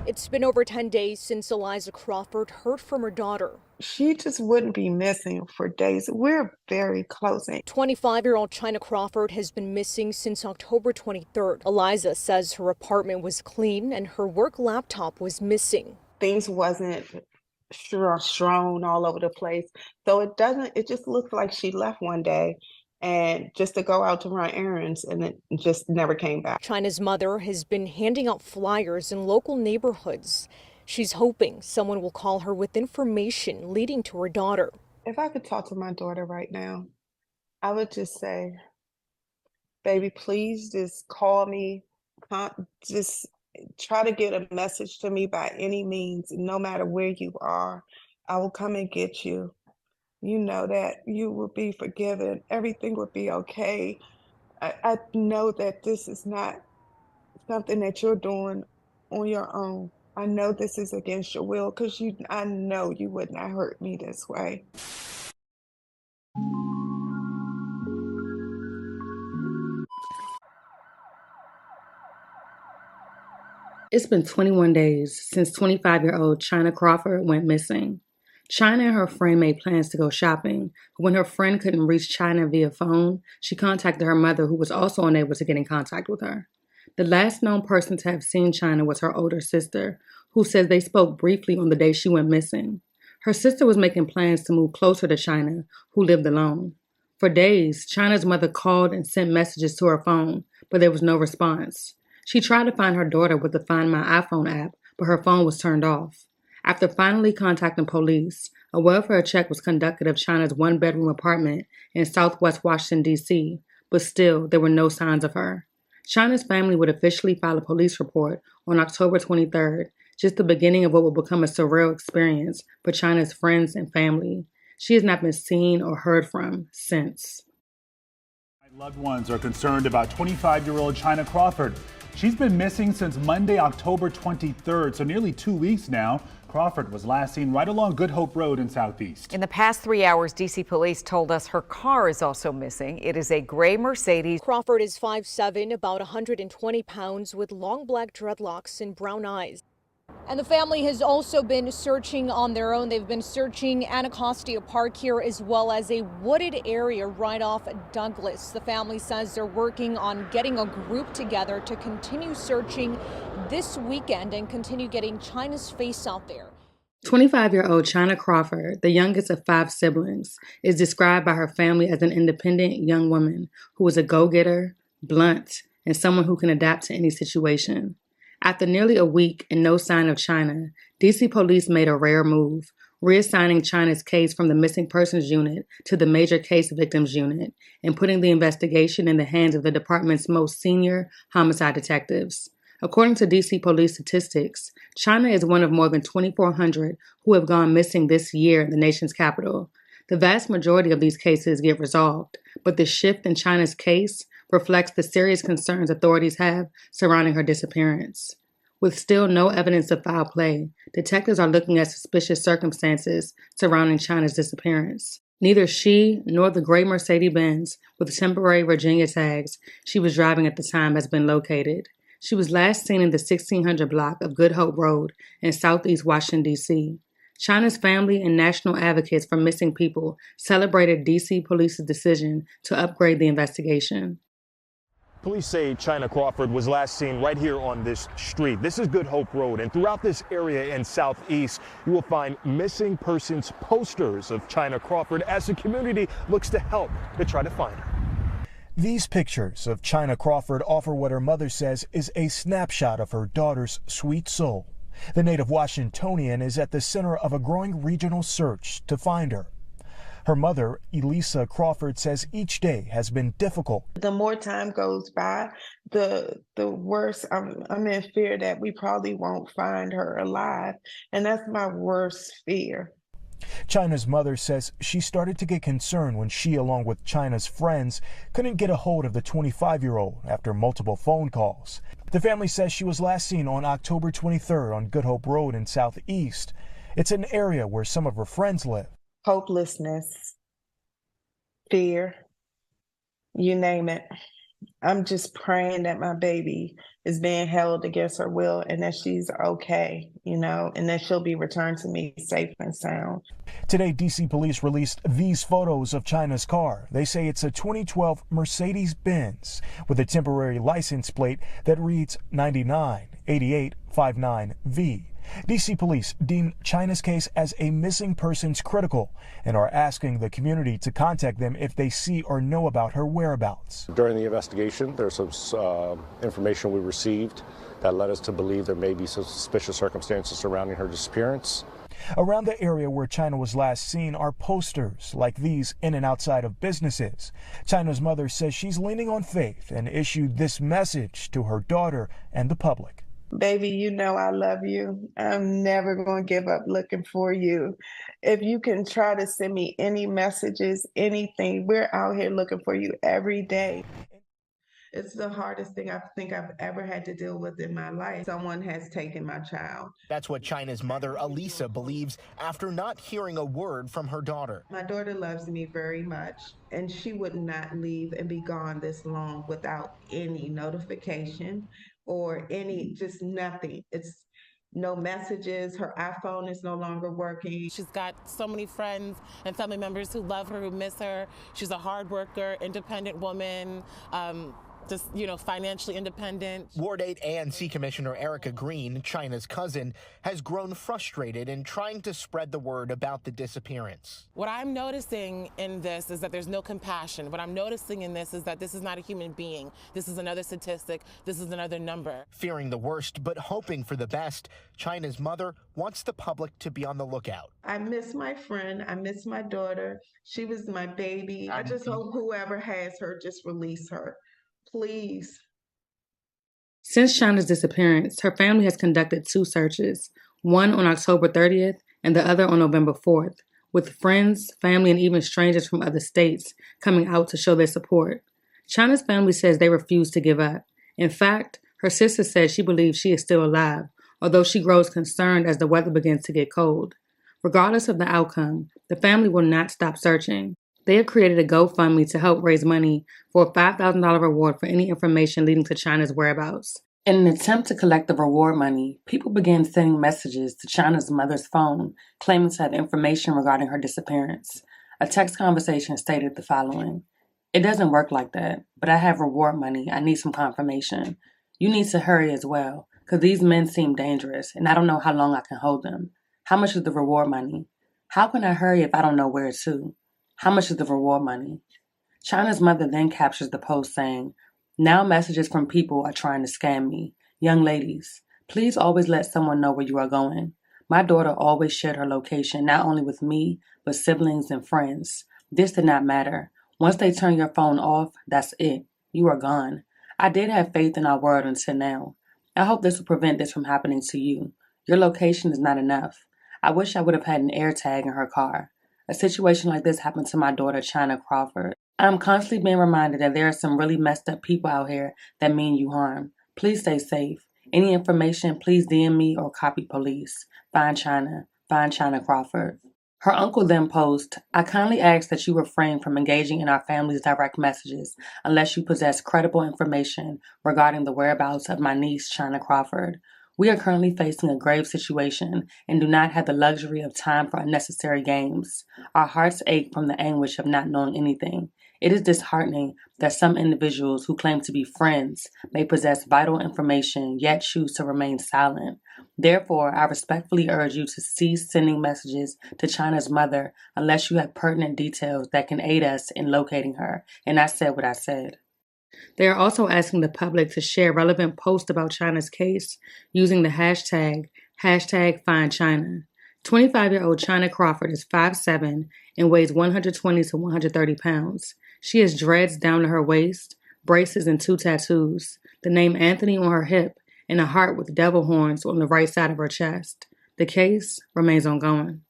It's been over 10 days since Eliza Crawford heard from her daughter. She just wouldn't be missing for days. We're very close. 25-year-old Chyna Crawford has been missing since October 23rd. Eliza says her apartment was clean and her work laptop was missing. Things wasn't strewn all over the place. So it just looks like she left one day and just to go out to run errands and it just never came back. Chyna's mother has been handing out flyers in local neighborhoods. She's hoping someone will call her with information leading to her daughter. If I could talk to my daughter right now, I would just say, baby, please just call me. Just try to get a message to me by any means, no matter where you are. I will come and get you. You know that you will be forgiven. Everything will be okay. I know that this is not something that you're doing on your own. I know this is against your will because I know you would not hurt me this way. It's been 21 days since 25-year-old Chyna Crawford went missing. Chyna and her friend made plans to go shopping, but when her friend couldn't reach Chyna via phone, she contacted her mother, who was also unable to get in contact with her. The last known person to have seen Chyna was her older sister, who says they spoke briefly on the day she went missing. Her sister was making plans to move closer to Chyna, who lived alone. For days, Chyna's mother called and sent messages to her phone, but there was no response. She tried to find her daughter with the Find My iPhone app, but her phone was turned off. After finally contacting police, a welfare check was conducted of Chyna's one-bedroom apartment in southwest Washington, D.C., but still, there were no signs of her. Chyna's family would officially file a police report on October 23rd, just the beginning of what would become a surreal experience for Chyna's friends and family. She has not been seen or heard from since. Loved ones are concerned about 25-year-old Chyna Crawford. She's been missing since Monday, October 23rd, so nearly 2 weeks now. Crawford was last seen right along Good Hope Road in Southeast. In the past 3 hours, D.C. police told us her car is also missing. It is a gray Mercedes. Crawford is 5'7", about 120 pounds, with long black dreadlocks and brown eyes. And the family has also been searching on their own. They've been searching Anacostia Park here, as well as a wooded area right off Douglas. The family says they're working on getting a group together to continue searching this weekend and continue getting Chyna's face out there. 25-year-old Chyna Crawford, the youngest of 5 siblings, is described by her family as an independent young woman who is a go-getter, blunt, and someone who can adapt to any situation. After nearly a week and no sign of Chyna, D.C. police made a rare move, reassigning Chyna's case from the Missing Persons Unit to the Major Case Victims Unit and putting the investigation in the hands of the department's most senior homicide detectives. According to D.C. police statistics, Chyna is one of more than 2,400 who have gone missing this year in the nation's capital. The vast majority of these cases get resolved, but the shift in Chyna's case reflects the serious concerns authorities have surrounding her disappearance. With still no evidence of foul play, detectives are looking at suspicious circumstances surrounding Chyna's disappearance. Neither she nor the gray Mercedes-Benz with temporary Virginia tags she was driving at the time has been located. She was last seen in the 1600 block of Good Hope Road in southeast Washington, D.C. Chyna's family and national advocates for missing people celebrated D.C. police's decision to upgrade the investigation. Police say Chyna Crawford was last seen right here on this street. This is Good Hope Road, and throughout this area in Southeast, you will find missing persons posters of Chyna Crawford as the community looks to help to try to find her. These pictures of Chyna Crawford offer what her mother says is a snapshot of her daughter's sweet soul. The native Washingtonian is at the center of a growing regional search to find her. Her mother, Elisa Crawford, says each day has been difficult. The more time goes by, the worse I'm in fear that we probably won't find her alive. And that's my worst fear. Chyna's mother says she started to get concerned when she, along with Chyna's friends, couldn't get a hold of the 25-year-old after multiple phone calls. The family says she was last seen on October 23rd on Good Hope Road in Southeast. It's an area where some of her friends live. Hopelessness, fear, you name it. I'm just praying that my baby is being held against her will and that she's okay, and that she'll be returned to me safe and sound. Today, D.C. police released these photos of Chyna's car. They say it's a 2012 Mercedes-Benz with a temporary license plate that reads 998859V. D.C. police deem Chyna's case as a missing persons critical and are asking the community to contact them if they see or know about her whereabouts. During the investigation, there's some information we received that led us to believe there may be some suspicious circumstances surrounding her disappearance. Around the area where Chyna was last seen are posters like these in and outside of businesses. Chyna's mother says she's leaning on faith and issued this message to her daughter and the public. Baby, I love you. I'm never going to give up looking for you. If you can try to send me any messages, anything, we're out here looking for you every day. It's the hardest thing I think I've ever had to deal with in my life. Someone has taken my child. That's what Chyna's mother, Elisa, believes after not hearing a word from her daughter. My daughter loves me very much, and she would not leave and be gone this long without any notification or just nothing. It's no messages. Her iPhone is no longer working. She's got so many friends and family members who love her, who miss her. She's a hard worker, independent woman. Financially independent. Ward 8 ANC Commissioner Erica Green, Chyna's cousin, has grown frustrated in trying to spread the word about the disappearance. What I'm noticing in this is that there's no compassion. What I'm noticing in this is that this is not a human being. This is another statistic. This is another number. Fearing the worst, but hoping for the best, Chyna's mother wants the public to be on the lookout. I miss my friend. I miss my daughter. She was my baby. I just hope whoever has her just release her. Please. Since Chyna's disappearance, her family has conducted 2 searches, one on October 30th and the other on November 4th, with friends, family, and even strangers from other states coming out to show their support. Chyna's family says they refuse to give up. In fact, her sister says she believes she is still alive, although she grows concerned as the weather begins to get cold. Regardless of the outcome, the family will not stop searching. They have created a GoFundMe to help raise money for a $5,000 reward for any information leading to Chyna's whereabouts. In an attempt to collect the reward money, people began sending messages to Chyna's mother's phone, claiming to have information regarding her disappearance. A text conversation stated the following: "It doesn't work like that, but I have reward money. I need some confirmation. You need to hurry as well, because these men seem dangerous, and I don't know how long I can hold them. How much is the reward money? How can I hurry if I don't know where to? How much is the reward money?" Chyna's mother then captures the post saying, "Now messages from people are trying to scam me. Young ladies, please always let someone know where you are going. My daughter always shared her location, not only with me, but siblings and friends. This did not matter. Once they turn your phone off, that's it. You are gone. I did have faith in our word until now. I hope this will prevent this from happening to you. Your location is not enough. I wish I would have had an air tag in her car. A situation like this happened to my daughter, Chyna Crawford. I'm constantly being reminded that there are some really messed up people out here that mean you harm. Please stay safe. Any information, please DM me or copy police. Find Chyna. Find Chyna Crawford." Her uncle then posted, "I kindly ask that you refrain from engaging in our family's direct messages unless you possess credible information regarding the whereabouts of my niece, Chyna Crawford. We are currently facing a grave situation and do not have the luxury of time for unnecessary games. Our hearts ache from the anguish of not knowing anything. It is disheartening that some individuals who claim to be friends may possess vital information yet choose to remain silent. Therefore, I respectfully urge you to cease sending messages to Chyna's mother unless you have pertinent details that can aid us in locating her." And I said what I said. They are also asking the public to share relevant posts about Chyna's case using the hashtag #FindChyna. 25-year-old Chyna Crawford is 5'7" and weighs 120 to 130 pounds. She has dreads down to her waist, braces, and 2 tattoos, the name Anthony on her hip, and a heart with devil horns on the right side of her chest. The case remains ongoing.